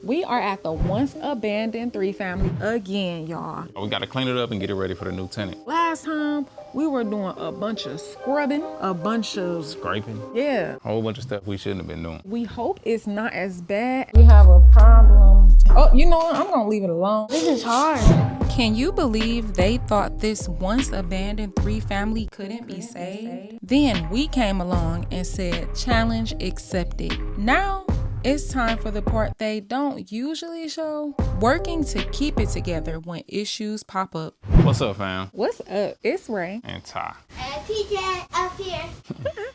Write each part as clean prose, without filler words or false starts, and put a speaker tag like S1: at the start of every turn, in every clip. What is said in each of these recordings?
S1: We are at the once abandoned 3-family again, y'all.
S2: We gotta clean it up and get it ready for the new tenant.
S1: Last time, we were doing a bunch of scrubbing, a bunch of
S2: Scraping.
S1: yeah.
S2: A whole bunch of stuff we shouldn't have been doing.
S1: We hope it's not as bad. We have a problem. Oh, you know what? I'm gonna leave it alone. This is hard. Can you believe they thought this once abandoned 3-family couldn't be saved? Then we came along and said, challenge accepted. Now, it's time for the part they don't usually show. Working to keep it together when issues pop up.
S2: What's up, fam?
S1: What's up? It's Ray.
S2: And Ty.
S3: TJ up here.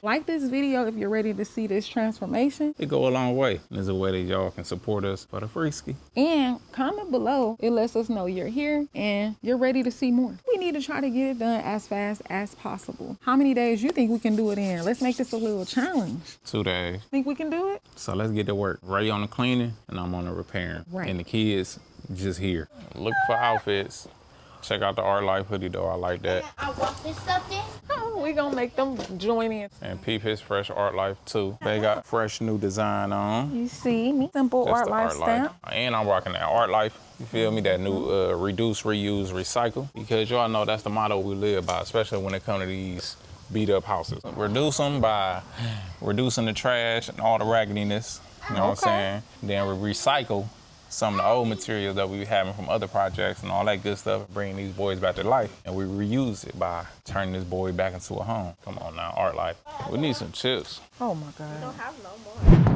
S1: Like this video if you're ready to see this transformation.
S2: It go a long way. There's a way that y'all can support us for the freeski.
S1: And comment below. It lets us know you're here and you're ready to see more. We need to try to get it done as fast as possible. How many days you think we can do it in? Let's make this a little challenge.
S2: 2 days.
S1: Think we can do it?
S2: So let's get to work. Ray on the cleaning and I'm on the repairing.
S1: Right.
S2: And the kids just here. Look for outfits. Check out the Art Life hoodie though. I like that.
S3: I want this something.
S1: Oh, we gonna make them join in.
S2: And peep his fresh Art Life too. They got fresh new design on.
S1: You see me? Simple
S2: That's
S1: Art
S2: the
S1: Life stamp.
S2: And I'm rocking that Art Life. You feel me? That new reduce, reuse, recycle. Because y'all know that's the motto we live by, especially when it comes to these beat up houses. Reduce them by reducing the trash and all the raggediness. You know what I'm saying? Then we recycle some of the old materials that we be having from other projects and all that good stuff, bringing these boys back to life. And we reuse it by turning this boy back into a home. Come on now, Art Life. We need some chips.
S1: Oh my God.
S3: I don't have no more.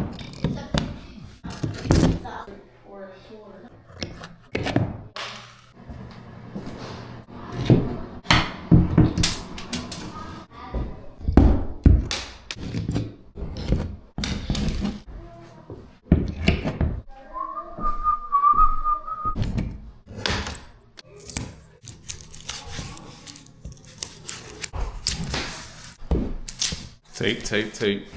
S2: Tape.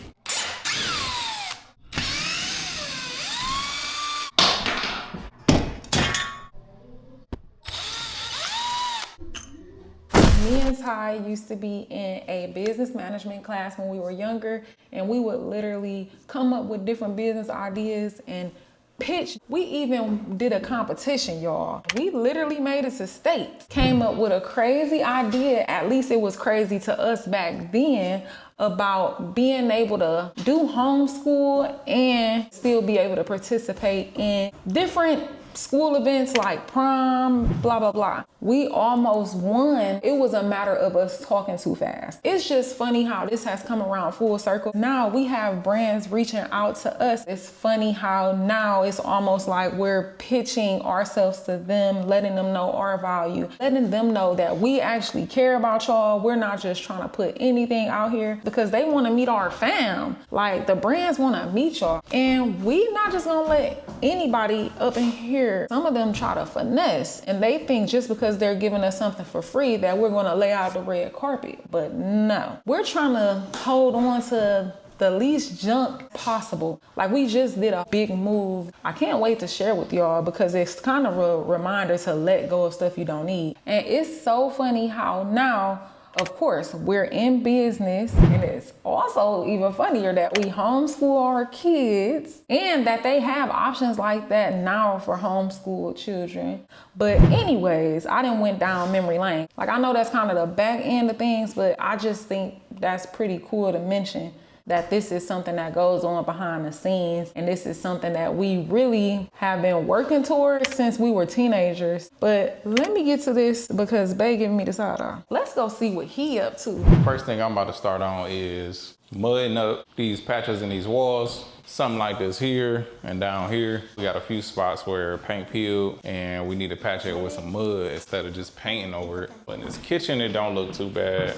S1: Me and Ty used to be in a business management class when we were younger, and we would literally come up with different business ideas and pitch. We even did a competition, y'all. We literally made it to states. Came up with a crazy idea, at least it was crazy to us back then, about being able to do homeschool and still be able to participate in different school events like prom, blah, blah, blah. We almost won. It was a matter of us talking too fast. It's just funny how this has come around full circle. Now we have brands reaching out to us. It's funny how now it's almost like we're pitching ourselves to them, letting them know our value, letting them know that we actually care about y'all. We're not just trying to put anything out here because they want to meet our fam. Like the brands want to meet y'all. And we not just gonna let anybody up in here. Some of them try to finesse and they think just because they're giving us something for free that we're gonna lay out the red carpet. But no, we're trying to hold on to the least junk possible. Like we just did a big move. I can't wait to share with y'all because it's kind of a reminder to let go of stuff you don't need. And it's so funny how now, of course, we're in business, and it's also even funnier that we homeschool our kids and that they have options like that now for homeschool children. But anyways, I done went down memory lane. Like I know that's kind of the back end of things, but I just think that's pretty cool to mention that this is something that goes on behind the scenes. And this is something that we really have been working towards since we were teenagers. But let me get to this because Bay giving me the side eye. Let's go see what he up to.
S2: First thing I'm about to start on is mudding up these patches in these walls. Something like this here and down here. We got a few spots where paint peeled and we need to patch it with some mud instead of just painting over it. But in this kitchen, it don't look too bad.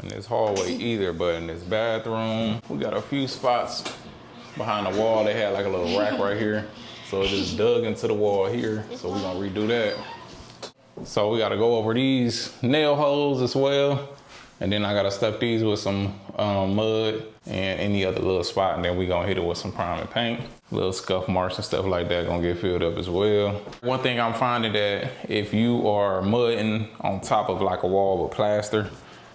S2: In this hallway either, but in this bathroom, we got a few spots behind the wall. They had like a little rack right here. So it just dug into the wall here. So we're gonna redo that. So we gotta go over these nail holes as well. And then I gotta stuff these with some mud and any other little spot. And then we gonna hit it with some primer paint. Little scuff marks and stuff like that gonna get filled up as well. One thing I'm finding that if you are mudding on top of like a wall with plaster,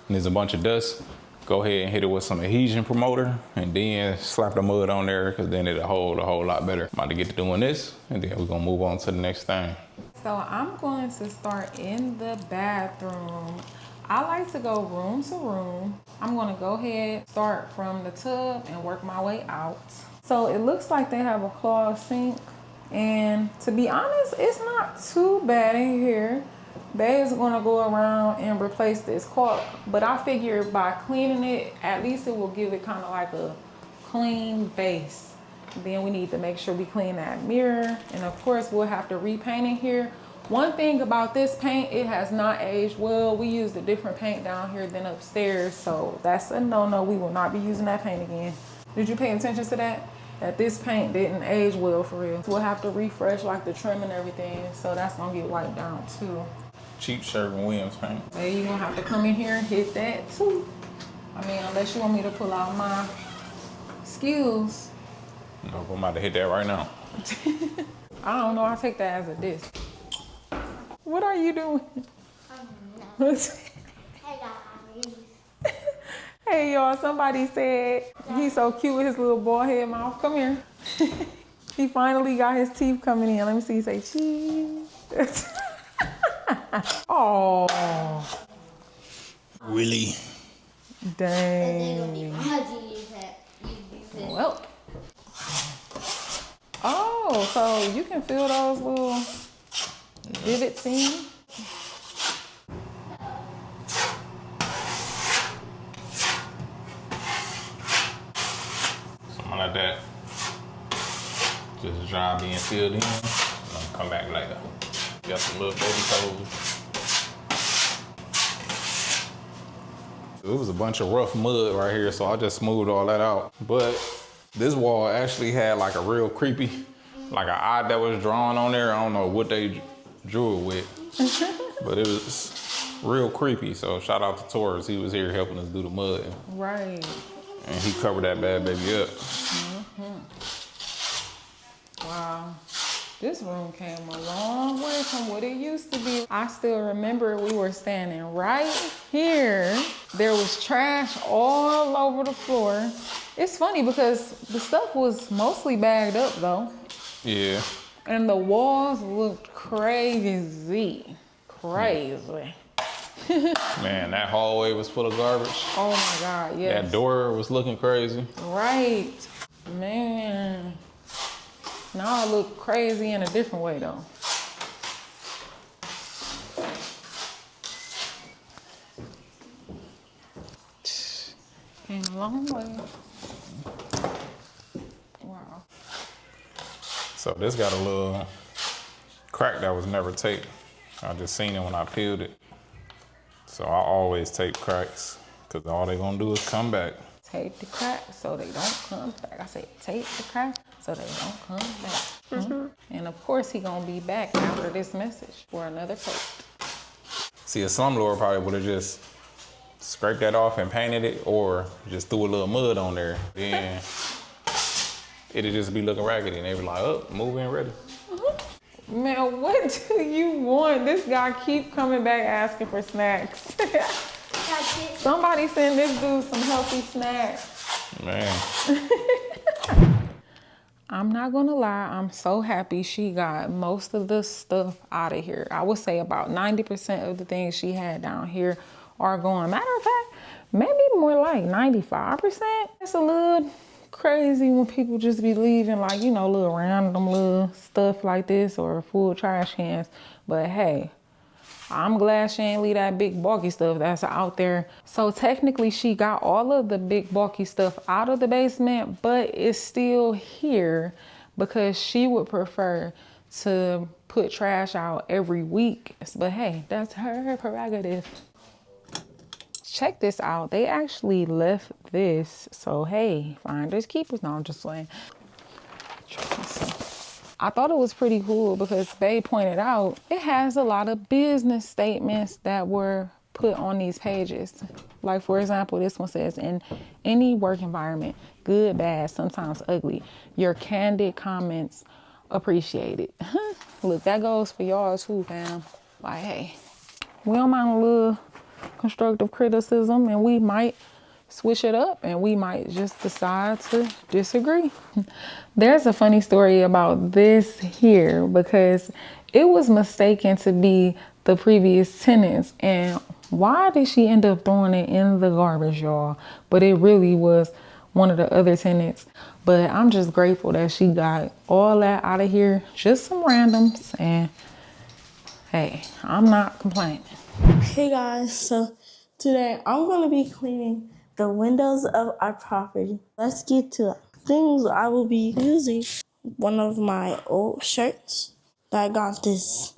S2: and there's a bunch of dust, go ahead and hit it with some adhesion promoter and then slap the mud on there, because then it'll hold a whole lot better. I'm about to get to doing this and then we're gonna move on to the next thing.
S1: So I'm going to start in the bathroom. I like to go room to room. I'm gonna go ahead, start from the tub and work my way out. So it looks like they have a clogged sink. And to be honest, it's not too bad in here. Babe's gonna go around and replace this caulk, but I figure by cleaning it, at least it will give it kind of like a clean base. Then we need to make sure we clean that mirror. And of course, we'll have to repaint in here. One thing about this paint, it has not aged well. We used a different paint down here than upstairs, so that's a no-no. We will not be using that paint again. Did you pay attention to that? That this paint didn't age well for real. We'll have to refresh like the trim and everything, so that's gonna get wiped down too.
S2: Cheap Sherwin-Williams paint.
S1: Hey, you're gonna have to come in here and hit that too. I mean, unless you want me to pull out my skills.
S2: Nope, I'm about to hit that right now.
S1: I don't know, I'll take that as a diss. What are you doing?
S3: Hey guys.
S1: Hey y'all, somebody said he's so cute with his little bald head mouth. Come here. He finally got his teeth coming in. Let me see, say cheese. Oh.
S2: Really?
S1: Dang. Well. Oh, so you can feel those little divots in.
S2: Something like that. Just dry being filled in. And I'll come back later. Got some little baby toes. It was a bunch of rough mud right here, so I just smoothed all that out. But this wall actually had like a real creepy, like an eye that was drawn on there. I don't know what they drew it with, but it was real creepy. So shout out to Taurus. He was here helping us do the mud.
S1: Right.
S2: And he covered that bad baby up.
S1: Wow. This room came a long way from what it used to be. I still remember we were standing right here. There was trash all over the floor. It's funny because the stuff was mostly bagged up though.
S2: Yeah.
S1: And the walls looked crazy. Crazy.
S2: Man, that hallway was full of garbage.
S1: Oh my God, yes.
S2: That door was looking crazy.
S1: Right. Man. Now I look crazy in a different way though. Came a long way. Wow.
S2: So this got a little crack that was never taped. I just seen it when I peeled it. So I always tape cracks, because all they gonna do is come back.
S1: Tape the crack so they don't come back. I said tape the crack so they don't come back. And of course he gonna be back after this message for another post.
S2: See, a slumlord probably would have just scraped that off and painted it, or just threw a little mud on there. Then it'd just be looking raggedy, and they be like, oh, move in ready.
S1: Man, what do you want? This guy keep coming back asking for snacks. Somebody send this dude some healthy snacks.
S2: Man.
S1: I'm not gonna lie, I'm so happy she got most of the stuff out of here. I would say about 90% of the things she had down here are gone. Matter of fact, maybe more like 95%. It's a little crazy when people just be leaving like, you know, little random little stuff like this or full trash cans. But hey, I'm glad she ain't leave that big bulky stuff that's out there. So technically she got all of the big bulky stuff out of the basement, but it's still here because she would prefer to put trash out every week. But hey, that's her prerogative. Check this out. They actually left this. So hey, finders keepers. No, I'm just playing. I thought it was pretty cool because they pointed out it has a lot of business statements that were put on these pages. Like for example, this one says, in any work environment, good, bad, sometimes ugly, your candid comments appreciated. Look, that goes for y'all too, fam. Like, hey, we don't mind a little constructive criticism, and we might switch it up and we might just decide to disagree. There's a funny story about this here because it was mistaken to be the previous tenants. And why did she end up throwing it in the garbage, y'all? But it really was one of the other tenants. But I'm just grateful that she got all that out of here, just some randoms, and hey, I'm not complaining.
S4: Hey guys, so today I'm gonna be cleaning the windows of our property. Let's get to it. Things I will be using. One of my old shirts that got this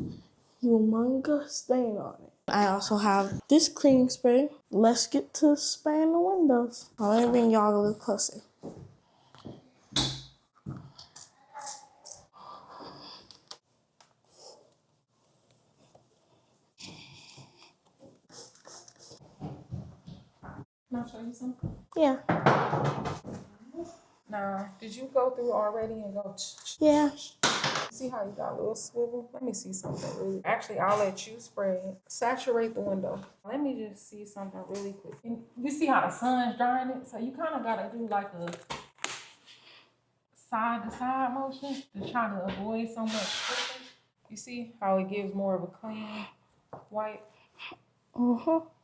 S4: humongous stain on it. I also have this cleaning spray. Let's get to spraying the windows. Let me bring y'all a little closer.
S1: Can I show you something?
S4: Yeah.
S1: Now, did you go through already and go?
S4: Yeah.
S1: See how you got a little swivel? Let me see something really. Actually, I'll let you spray it. Saturate the window. Let me just see something really quick. And you see how the sun's drying it? So you kind of got to do like a side-to-side motion to try to avoid so much dripping. You see how it gives more of a clean white?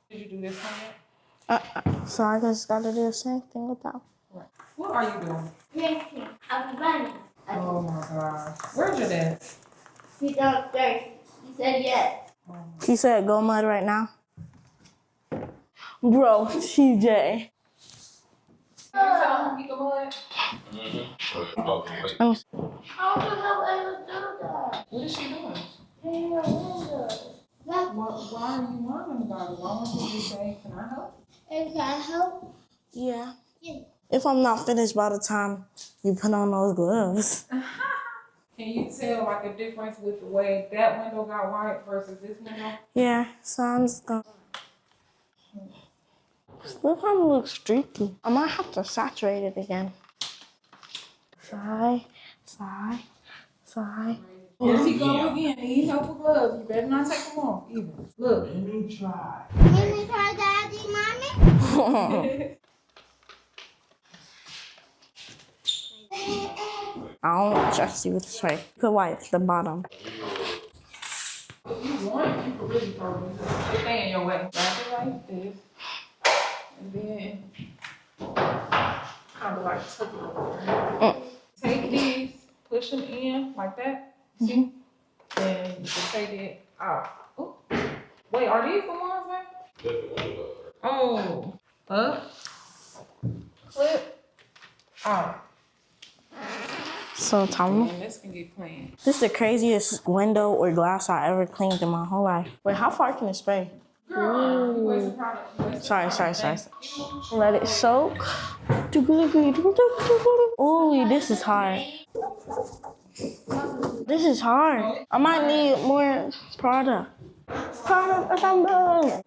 S1: Did you do this one yet?
S4: So I just gotta do the same thing with that.
S1: Right. What are you doing?
S3: Painting. I'm running.
S1: Oh my gosh. Where's your dad?
S3: He's downstairs. He said yes.
S4: He said go mud right now. Bro, TJ.
S1: You tell him he can mud?
S3: How can I ever do that?
S1: What is she doing?
S3: Painting a window. That's
S1: Why are you whining about it? Why don't you just say, can I help?
S3: and can I help?
S4: Yeah.
S3: Yeah.
S4: If I'm not finished by the time you put on those gloves.
S1: Can you tell like a difference with the way that window got white versus this window?
S4: Yeah, so I'm just gonna. Still kind of looks streaky. I might have to saturate it again. Side, side, side.
S1: Here she go again. Need help with gloves. You better not take them off either. Look.
S3: Can you try Daddy, Mommy?
S4: I don't trust you with the spray. You could wipe the bottom.
S1: If you want, you could really throw them. Just stay in your way. Wrap it like this. And then kind of like tuck it over. Take these, push them in like that. See? Then you can take it out. Ooh. Wait, are these the ones, man? Oh. Up. Clip. Out.
S4: So Tom,
S1: And this can get clean.
S4: this is the craziest window or glass I ever cleaned in my whole life. Wait, how far can it spray?
S1: Girl, you wasting product.
S4: Sorry. Let it soak. Ooh, this is hard. This is hard. I might need more product. Product assembly.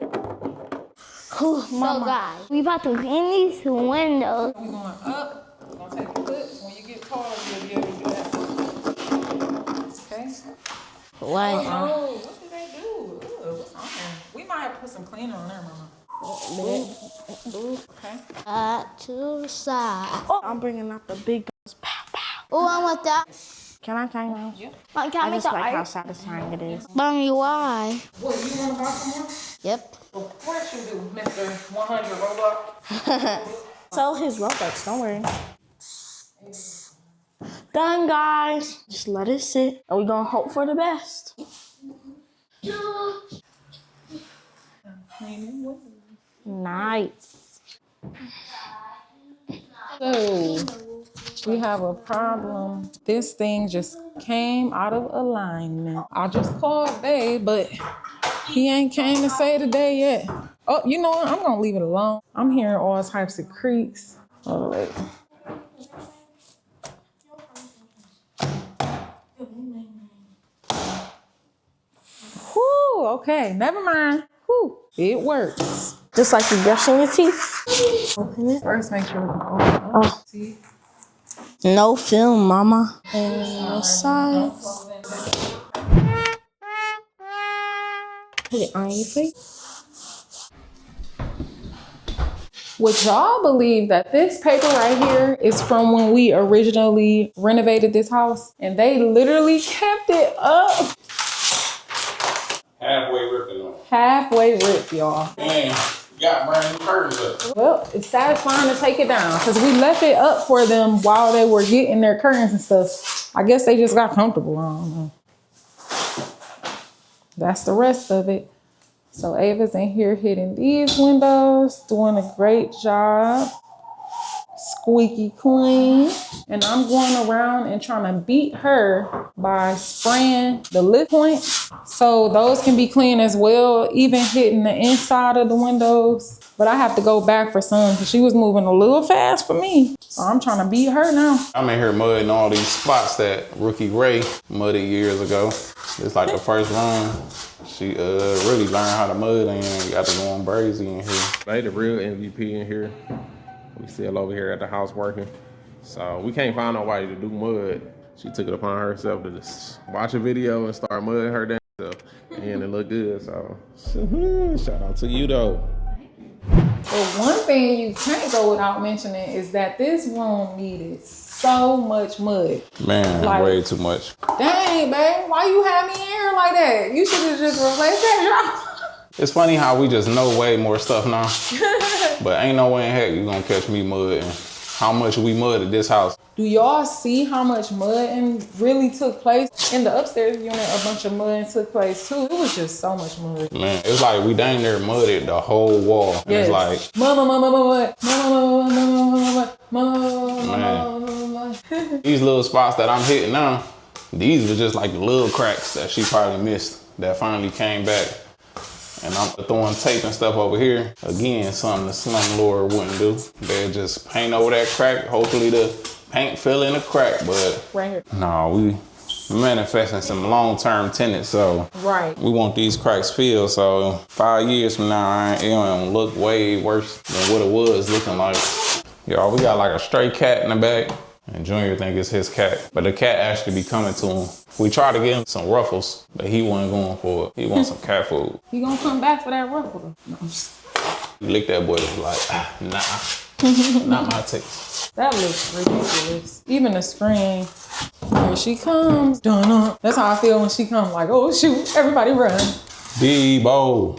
S3: So guys, we about to clean these windows.
S1: We're going up. We're going to take the clips. When you get taller, you'll be able to do that. Okay?
S3: What?
S1: Oh, what did they do? Ugh, what's on there? We might have to put some cleaner on there, Mama. Okay.
S3: To the side.
S4: Oh, I'm bringing out the big guns. Pow, pow.
S3: Oh, I want that.
S4: Can I try now?
S1: Yep.
S3: Can
S4: I
S3: I make
S4: just
S3: the
S4: like how
S3: art?
S4: satisfying it is.
S3: Mommy, why?
S1: What, you want to buy some more?
S3: Yep.
S1: Of course you do, Mr. 100 Robot.
S4: Sell his Robux, don't worry. Done, guys. Just let it sit, and we're gonna hope for the best. Nice.
S1: So, we have a problem. This thing just came out of alignment. I just called Babe, but he ain't came to say today yet. Oh, you know what? I'm gonna leave it alone. I'm hearing all types of creaks. Oh, wait. Whew, okay, never mind. Whew, it works.
S4: Just like you brushing your teeth. Open it.
S1: First, make sure we can open up.
S4: Oh.
S1: See?
S4: No film, mama. And the side. Put it on your face.
S1: Would y'all believe that this paper right here is from when we originally renovated this house? And they literally kept it up.
S2: Halfway ripped it on.
S1: Halfway ripped, y'all.
S2: Man, you got brand new curtains up.
S1: Well, it's satisfying to take it down because we left it up for them while they were getting their curtains and stuff. I guess they just got comfortable. I don't know. That's the rest of it. So Ava's in here hitting these windows, doing a great job. Squeaky clean. And I'm going around and trying to beat her by spraying the lip point. So those can be clean as well, even hitting the inside of the windows. But I have to go back for some because she was moving a little fast for me. So I'm trying to beat her now.
S2: I'm in here mudding all these spots that Rookie Ray mudded years ago. It's like the first room. She really learned how to mud and got to going crazy in here.
S5: They the real MVP in here. We still over here at the house working. So we can't find nobody to do mud. She took it upon herself to just watch a video and start mudding her damn self. And it looked good, so shout out to you though.
S1: But one thing you can't go without mentioning is that this room needed so much mud.
S2: Man,
S1: Like,
S2: way too much.
S1: Dang, babe, why you have me in here like that? You should have just replaced that.
S2: It's funny how we just know way more stuff now. But ain't no way in heck you gonna catch me mudding how much we mudded this house.
S1: Do y'all see how much mudding really took place? In the upstairs unit, a bunch of mudding took place too. It was just so much mud.
S2: Man, it's like we dang near mudded the whole wall. And
S1: Yes.
S2: it's like, man, these little spots that I'm hitting now, these were just like the little cracks that she probably missed that finally came back. And I'm throwing tape and stuff over here. Again, something the slumlord wouldn't do. They'd just paint over that crack. Hopefully the paint fill in the crack, but
S1: Right here.
S2: no, we manifesting some long-term tenants, so
S1: Right.
S2: we want these cracks filled. So 5 years from now, it don't look way worse than what it was looking like. Y'all, we got like a stray cat in the back, and Junior think it's his cat, but the cat actually be coming to him. We tried to get him some ruffles, but he wasn't going for it. He wants some cat food.
S1: You gonna come back for that ruffle? No.
S2: He licked that boy, was like, nah, not my taste.
S1: That looks ridiculous. Even the screen. Here she comes. Dun-dun. That's how I feel when she comes. Like, oh shoot, everybody run.
S2: Debo.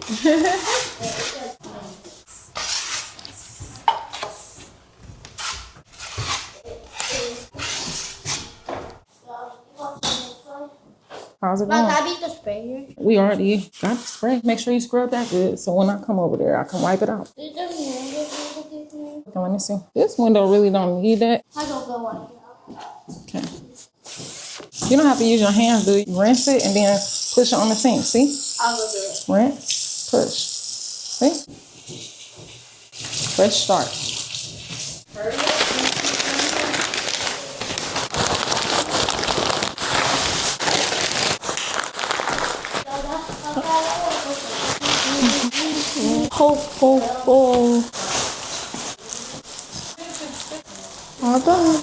S1: How's it
S3: Can
S1: going?
S3: I beat the sprayer?
S1: We already got the spray. Make sure you scrub that good. So when I come over there, I can wipe it out.
S3: Did the window give me?
S1: Okay, let me see. This window really don't need that.
S3: I don't go on here.
S1: Okay. You don't have to use your hands, do you? Rinse it and then push it on the sink. See?
S3: I'll go do it.
S1: Rinse, push. See? Fresh start.
S3: Hurry up.
S4: Ho, ho, ho. All done.